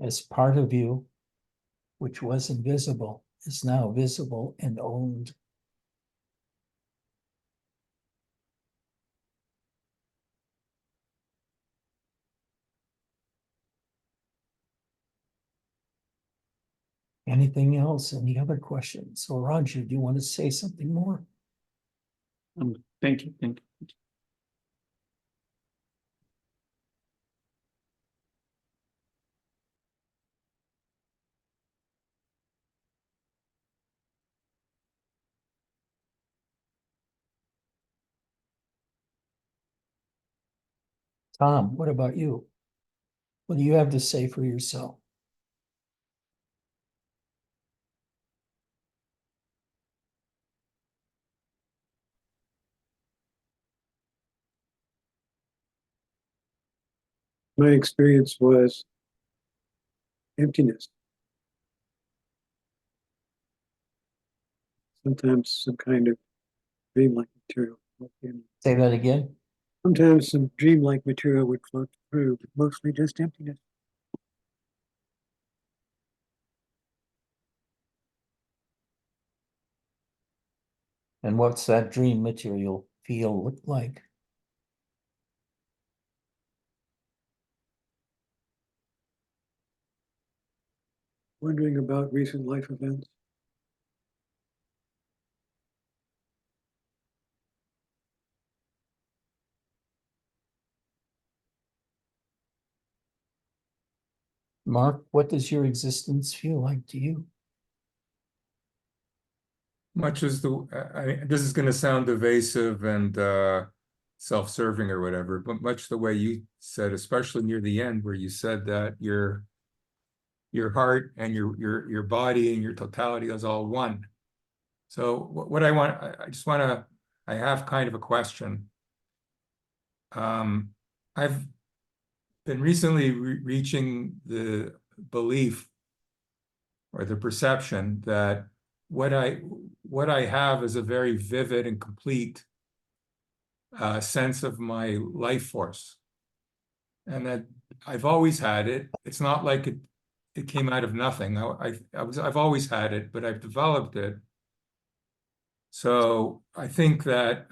As part of you, which was invisible, is now visible and owned. Anything else? Any other questions? So Roger, do you want to say something more? Thank you. Thank you. Tom, what about you? What do you have to say for yourself? My experience was emptiness. Sometimes some kind of dreamlike material. Say that again. Sometimes some dreamlike material would float through, but mostly just emptiness. And what's that dream material feel look like? Wondering about recent life events. Mark, what does your existence feel like to you? Much as this is going to sound evasive and self-serving or whatever, but much the way you said, especially near the end, where you said that your heart and your body and your totality is all one. So what I want, I have kind of a question. I've been recently reaching the belief or the perception that what I have is a very vivid and complete sense of my life force, and that I've always had it. It's not like it came out of nothing. I've always had it, but I've developed it. So I think that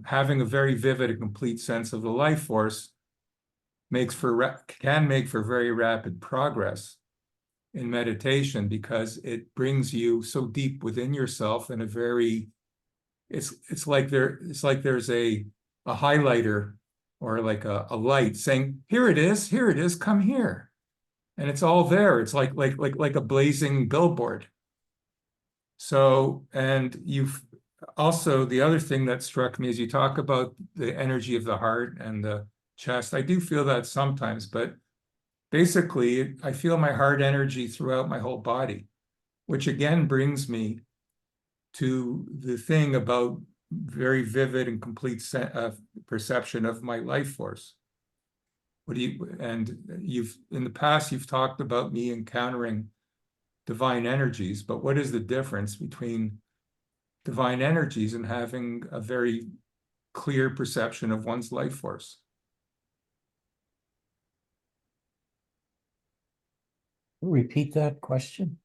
having a very vivid and complete sense of the life force can make for very rapid progress in meditation, because it brings you so deep within yourself in a very, it's like there's a highlighter or like a light saying, here it is, come here. And it's all there. It's like a blazing billboard. So, and you've also, the other thing that struck me is you talk about the energy of the heart and the chest. I do feel that sometimes, but basically I feel my heart energy throughout my whole body, which again brings me to the thing about very vivid and complete perception of my life force. And in the past, you've talked about me encountering divine energies, but what is the difference between divine energies and having a very clear perception of one's life force? Repeat that question.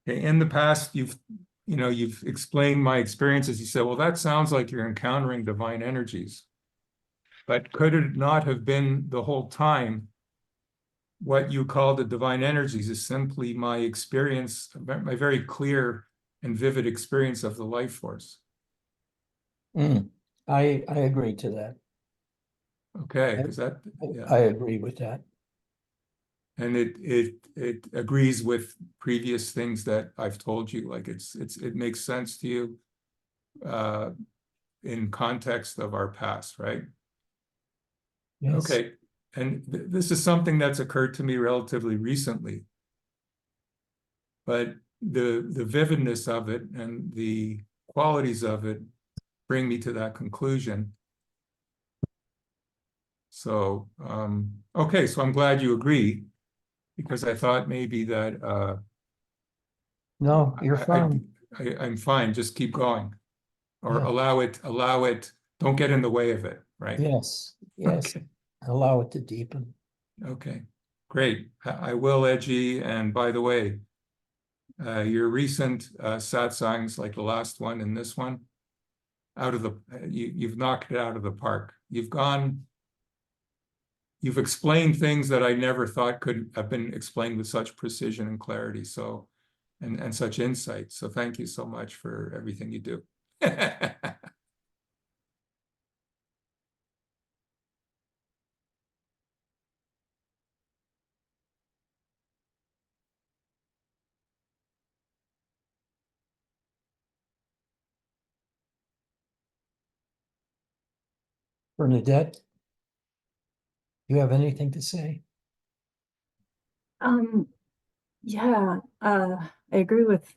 Okay, in the past, you've explained my experiences. You said, well, that sounds like you're encountering divine energies. But could it not have been the whole time what you call the divine energies is simply my experience, my very clear and vivid experience of the life force? I agree to that. Okay, because yeah. I agree with that. And it agrees with previous things that I've told you, like it makes sense to you in context of our past, right? Yes. Okay, and this is something that's occurred to me relatively recently, but the vividness of it and the qualities of it bring me to that conclusion. So, okay, so I'm glad you agree, because I thought maybe that No, you're fine. I'm fine, just keep going, or Yeah. allow it, don't get in the way of it, right? Yes. Okay. Allow it to deepen. Okay, great. I will, Edgy. And by the way, your recent satsangs, like the last one and this one, you've knocked it out of the park. You've explained things that I never thought could have been explained with such precision and clarity. So, and such insight. So thank you so much for everything you do. Bernadette, you have anything to say? Yeah, I agree with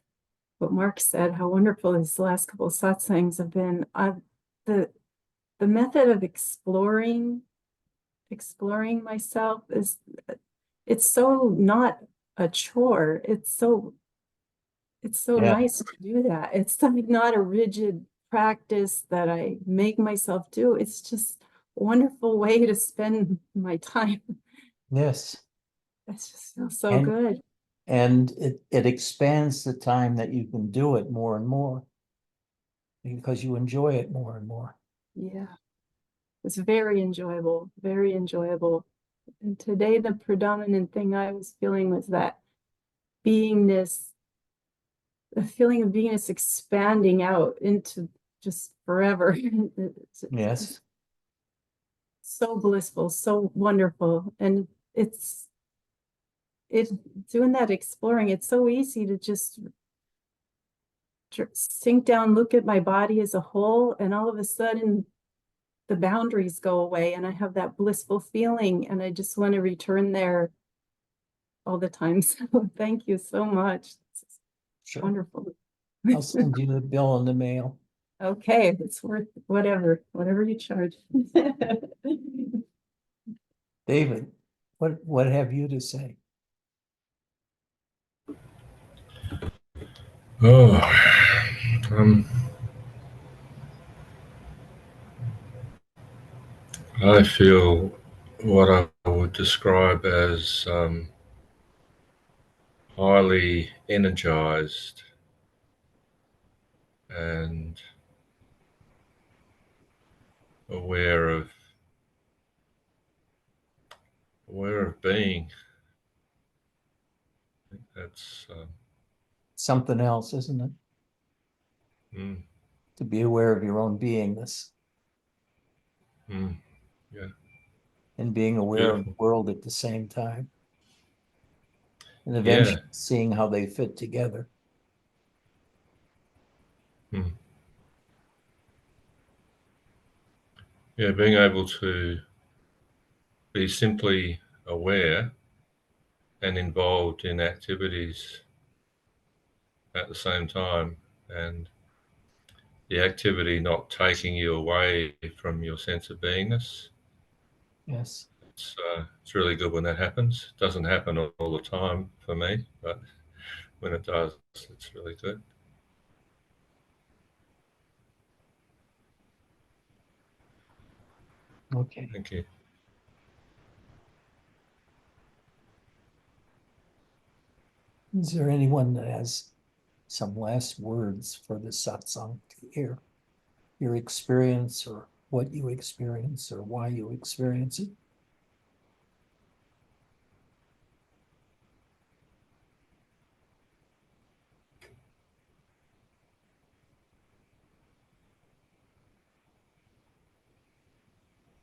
what Mark said, how wonderful these last couple of satsangs have been. The method of exploring myself it's so not a chore. It's so Yeah. nice to do that. It's like not a rigid practice that I make myself do. It's just a wonderful way to spend my time. Yes. It just feels so And- good. And it expands the time that you can do it more and more, because you enjoy it more and more. Yeah. It's very enjoyable, very enjoyable. And today the predominant thing I was feeling was that beingness, the feeling of beingness expanding out into just forever. It's Yes. so blissful, so wonderful. And it's it doing that exploring, it's so easy to just sink down, look at my body as a whole, and all of a sudden the boundaries go away and I have that blissful feeling and I just want to return there all the time. So thank you so much. It's Sure. wonderful. I'll send you the bill in the mail. Okay, it's worth whatever you charge. David, what have you to say? Oh, I feel what I would describe as highly energized and aware of being. I think that's Something else, isn't it? mm, To be aware of your own beingness yeah, and being aware of the beautiful. world at the same time. And Yeah. eventually seeing how they fit together. Yeah, being able to be simply aware and involved in activities at the same time, and the activity not taking you away from your sense of beingness. Yes. It's really good when that happens. It doesn't happen all the time for me, but when it does, it's really good. Okay. Thank you. Is there anyone that has some last words for the satsang to hear? Your experience or what you experience or why you experience it?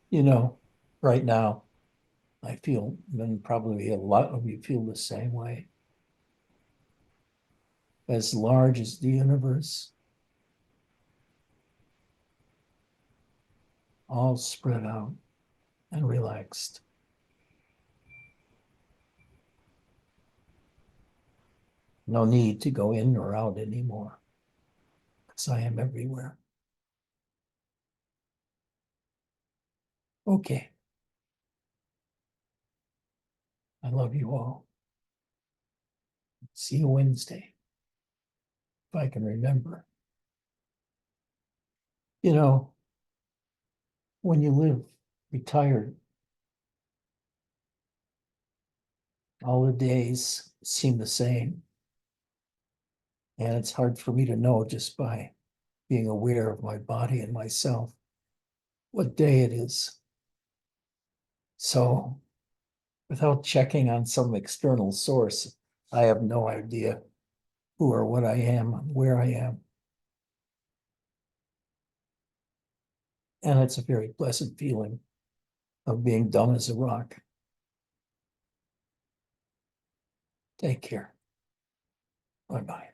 You know, right now, I feel, and probably a lot of you feel the same way. As large as the universe, all spread out and relaxed. No need to go in or out anymore, because I am everywhere. Okay. I love you all. See you Wednesday, if I can remember. You know, when you live retired, all the days seem the same. And it's hard for me to know just by being aware of my body and myself what day it is. So without checking on some external source, I have no idea who or what I am, where I am. And it's a very pleasant feeling of being dumb as a rock. Take care. Bye-bye.